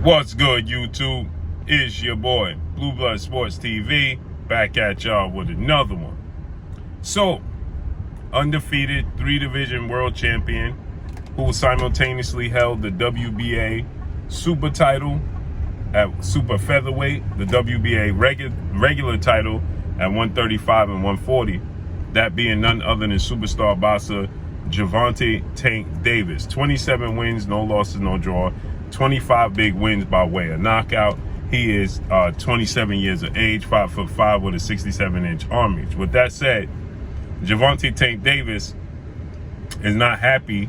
What's good, YouTube? It's your boy, Blue Blood Sports TV, back at y'all with another one. So, undefeated 3-division world champion who simultaneously held the WBA super title at super featherweight, the WBA regular title at 135 and 140, that being none other than superstar boxer Gervonta Tank Davis. 27 wins, no losses, no draw. 25 big wins by way of knockout. He is 27 years of age, 5'5" with a 67-inch arm reach. With that said, Gervonta Tank Davis is not happy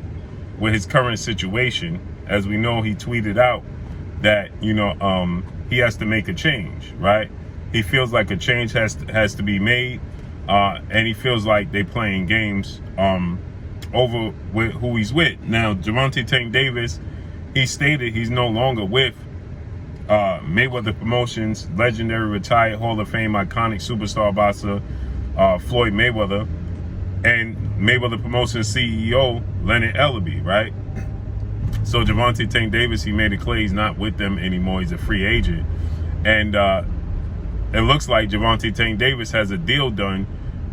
with his current situation. As we know, he tweeted out that he has to make a change, right? He feels like a change has to be made, and he feels like they're playing games over with who he's with. Now, Gervonta Tank Davis, he stated he's no longer with Mayweather Promotions, legendary retired Hall of Fame iconic superstar boxer Floyd Mayweather, and Mayweather Promotions CEO Leonard Ellaby, right? So Gervonta Tank Davis, he made it clear he's not with them anymore. He's a free agent. And it looks like Gervonta Tank Davis has a deal done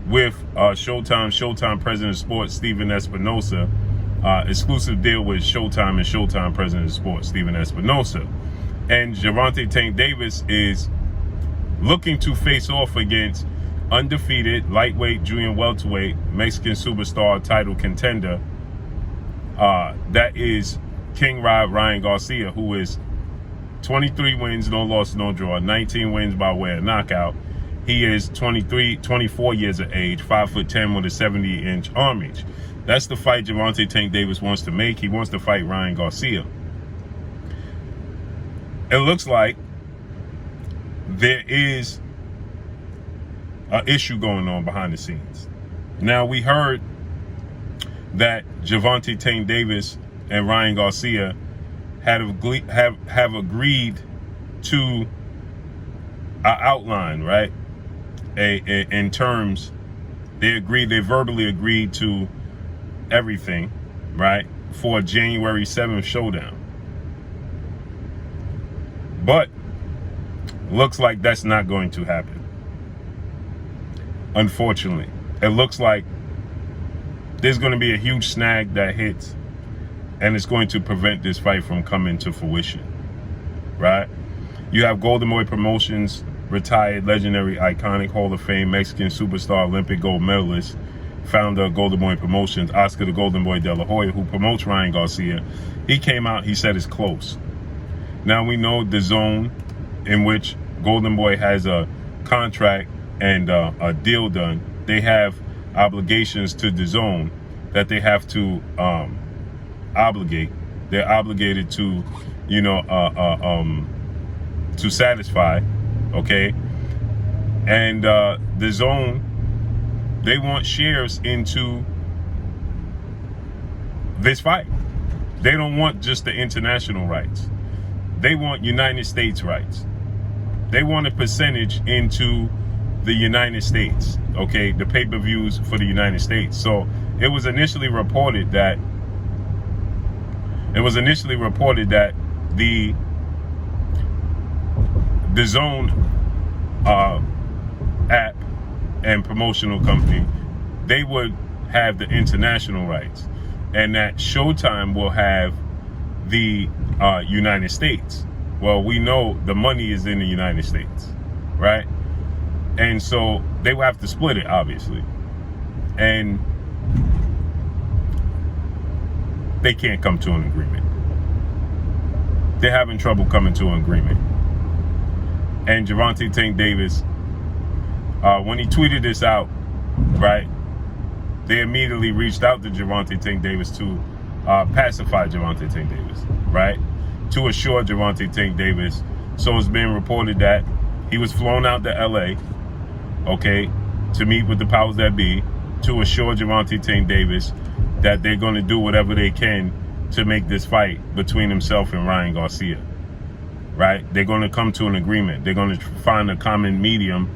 with Showtime President of Sports, Stephen Espinosa. Exclusive deal with Showtime and Showtime President of Sports, Stephen Espinosa. And Gervonta Tank Davis is looking to face off against undefeated lightweight, junior welterweight, Mexican superstar title contender. That is King Ryan Garcia, who is 23 wins, no loss, no draw, 19 wins by way of knockout. He is 24 years of age, 5'10" with a 70-inch arm reach. That's the fight Gervonta Tank Davis wants to make. He wants to fight Ryan Garcia. It looks like there is an issue going on behind the scenes. Now, we heard that Gervonta Tank Davis and Ryan Garcia have agreed to an outline, right? In terms, they verbally agreed to everything, right, for January 7th showdown. But looks like that's not going to happen. Unfortunately, it looks like there's going to be a huge snag that hits, and it's going to prevent this fight from coming to fruition, right? You have Golden Boy Promotions, retired, legendary, iconic, Hall of Fame, Mexican superstar, Olympic gold medalist, founder of Golden Boy Promotions, Oscar the Golden Boy De La Hoya, who promotes Ryan Garcia. He came out, he said it's close. Now we know the zone in which Golden Boy has a contract and a deal done. They have obligations to the zone that they have to obligate. They're obligated to, to satisfy, okay? And the zone, they want shares into this fight. They don't want just the international rights. They want United States rights. They want a percentage into the United States, okay? The pay-per-views for the United States. So it was initially reported that the zone app and promotional company, they would have the international rights, and that Showtime will have the United States. Well, we know the money is in the United States, right? And so they will have to split it, obviously. And they can't come to an agreement. They're having trouble coming to an agreement. And Gervonta Tank Davis, when he tweeted this out, right, they immediately reached out to Gervonta Tank Davis to pacify Gervonta Tank Davis, right, to assure Gervonta Tank Davis. So it's been reported that he was flown out to LA, okay, to meet with the powers that be, to assure Gervonta Tank Davis that they're going to do whatever they can to make this fight between himself and Ryan Garcia, right? They're going to come to an agreement. They're going to find a common medium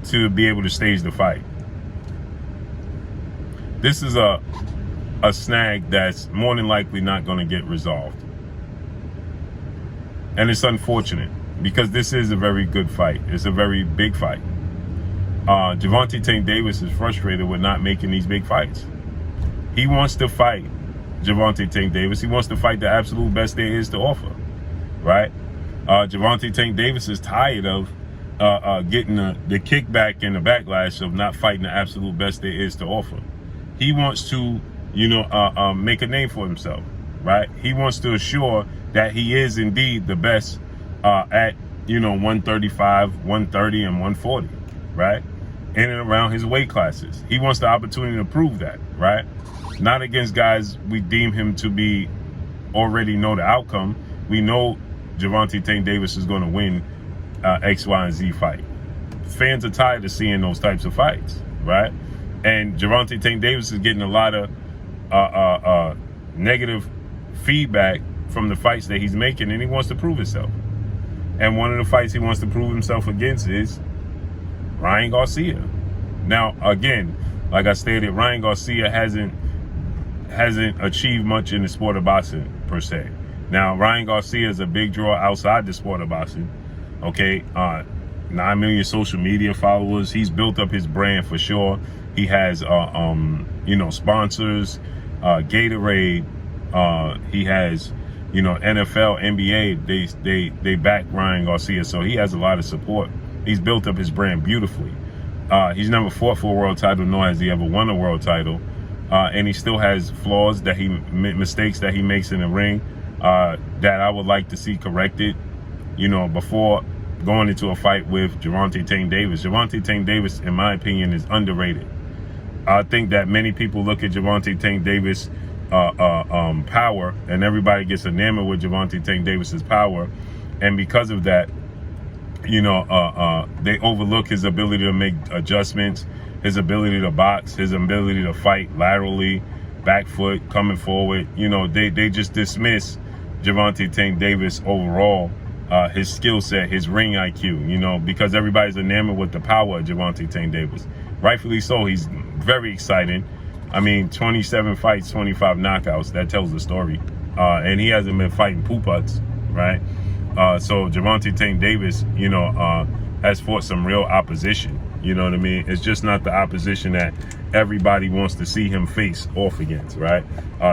to be able to stage the fight. This is a snag that's more than likely not going to get resolved. And it's unfortunate because this is a very good fight. It's a very big fight. Gervonta Tank Davis is frustrated with not making these big fights. He wants to fight Gervonta Tank Davis. He wants to fight the absolute best there is to offer, right? Gervonta Tank Davis is tired of getting the kickback and the backlash of not fighting the absolute best there is to offer. He wants to, make a name for himself, right? He wants to assure that he is indeed the best at, 135, 130, and 140, right? In and around his weight classes. He wants the opportunity to prove that, right? Not against guys we deem him to be already know the outcome. We know Gervonta Tank Davis is going to win X, Y, and Z fight. Fans are tired of seeing those types of fights, right? And Gervonta Tank Davis is getting a lot of negative feedback from the fights that he's making, and he wants to prove himself. And one of the fights he wants to prove himself against is Ryan Garcia. Now, again, like I stated, Ryan Garcia hasn't achieved much in the sport of boxing per se. Now, Ryan Garcia is a big draw outside the sport of boxing. Okay, 9 million social media followers. He's built up his brand for sure. He has, sponsors, Gatorade. He has, NFL, NBA. They back Ryan Garcia, so he has a lot of support. He's built up his brand beautifully. He's never fought for a world title, nor has he ever won a world title. And he still has flaws mistakes that he makes in the ring that I would like to see corrected, before going into a fight with Gervonta Tank Davis. Gervonta Tank Davis, in my opinion, is underrated. I think that many people look at Gervonta Tank Davis' power, and everybody gets enamored with Gervonta Tank Davis's power, and because of that, they overlook his ability to make adjustments, his ability to box, his ability to fight laterally, back foot, coming forward. They just dismiss Gervonta Tank Davis overall, his skill set, his ring IQ, because everybody's enamored with the power of Gervonta Tank Davis. Rightfully so. He's very exciting. 27 fights, 25 knockouts. That tells the story. And he hasn't been fighting poo-putts, right? So Gervonta Tank Davis, has fought some real opposition. You know what I mean? It's just not the opposition that everybody wants to see him face off against, right?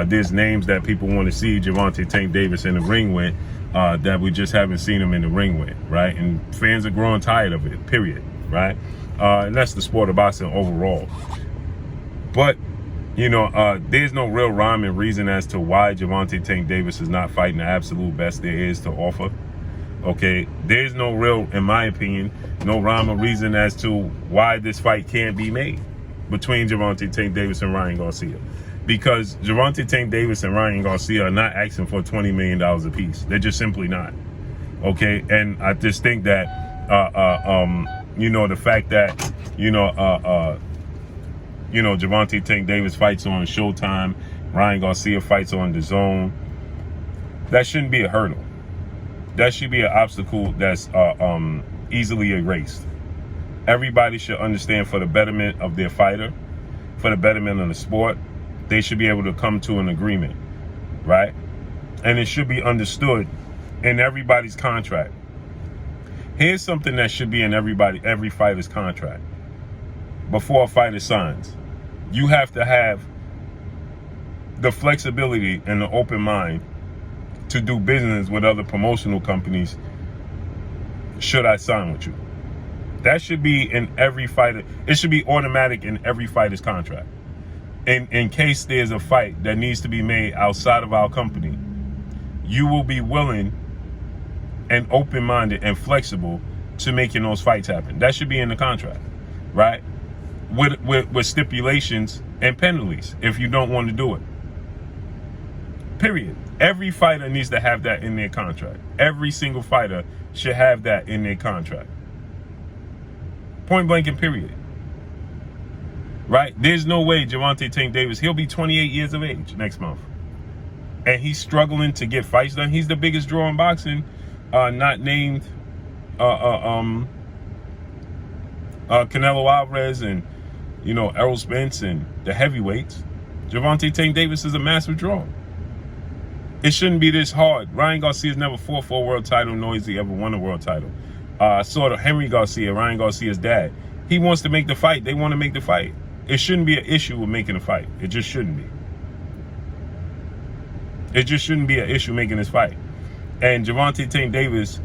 There's names that people want to see Gervonta Tank Davis in the ring with that we just haven't seen him in the ring with, right? And fans are growing tired of it, period, right? And that's the sport of boxing overall. But, there's no real rhyme and reason as to why Gervonta Tank Davis is not fighting the absolute best there is to offer. Okay, there's no real, in my opinion, no rhyme or reason as to why this fight can't be made between Gervonta Tank Davis and Ryan Garcia. Because Gervonta Tank Davis and Ryan Garcia are not asking for $20 million a piece. They're just simply not. Okay, and I just think that, the fact that, Gervonta Tank Davis fights on Showtime, Ryan Garcia fights on DAZN, that shouldn't be a hurdle. That should be an obstacle that's easily erased. Everybody should understand, for the betterment of their fighter, for the betterment of the sport, they should be able to come to an agreement, right? And it should be understood in everybody's contract. Here's something that should be in every fighter's contract. Before a fighter signs, you have to have the flexibility and the open mind to do business with other promotional companies should I sign with you. That should be in every fighter. It should be automatic in every fighter's contract. In case there's a fight that needs to be made outside of our company, you will be willing and open-minded and flexible to making those fights happen. That should be in the contract, right? With stipulations and penalties if you don't want to do it. Period. Every fighter needs to have that in their contract. Every single fighter should have that in their contract. Point blank and period. Right? There's no way Gervonta Tank Davis, he'll be 28 years of age next month. And he's struggling to get fights done. He's the biggest draw in boxing, not named Canelo Alvarez and, Errol Spence and the heavyweights. Gervonta Tank Davis is a massive draw. It shouldn't be this hard. Ryan Garcia's never fought for a world title, nor has he ever won a world title. Sort of Henry Garcia, Ryan Garcia's dad. He wants to make the fight. They want to make the fight. It shouldn't be an issue with making a fight. It just shouldn't be. It just shouldn't be an issue making this fight. And Gervonta Tank Davis,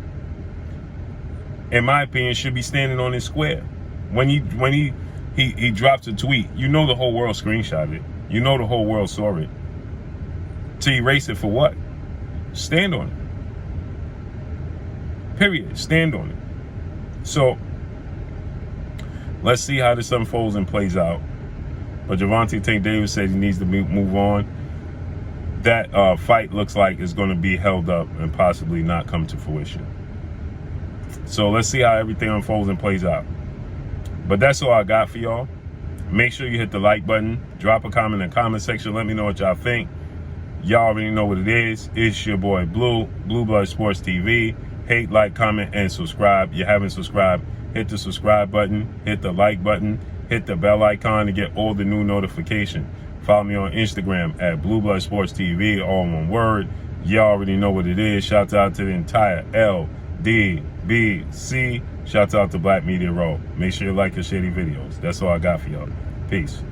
in my opinion, should be standing on his square. When he drops a tweet, you know the whole world screenshotted it. You know the whole world saw it. To erase it for what? Stand on it. Period. Stand on it. So let's see how this unfolds and plays out. But Gervonta Tank Davis said he needs to move on. That fight looks like it's going to be held up and possibly not come to fruition. So let's see how everything unfolds and plays out. But that's all I got for y'all. Make sure you hit the like button. Drop a comment in the comment section. Let me know what y'all think. Y'all already know what it is. It's your boy Blue Blood Sports TV. Hate, like, comment, and subscribe. You haven't subscribed, hit the subscribe button. Hit the like button. Hit the bell icon to get all the new notifications. Follow me on Instagram at Blue Blood Sports TV, all one word. Y'all already know what it is. Shout out to the entire LDBC. Shout out to Black Media Row. Make sure you like and share these videos. That's all I got for y'all. Peace.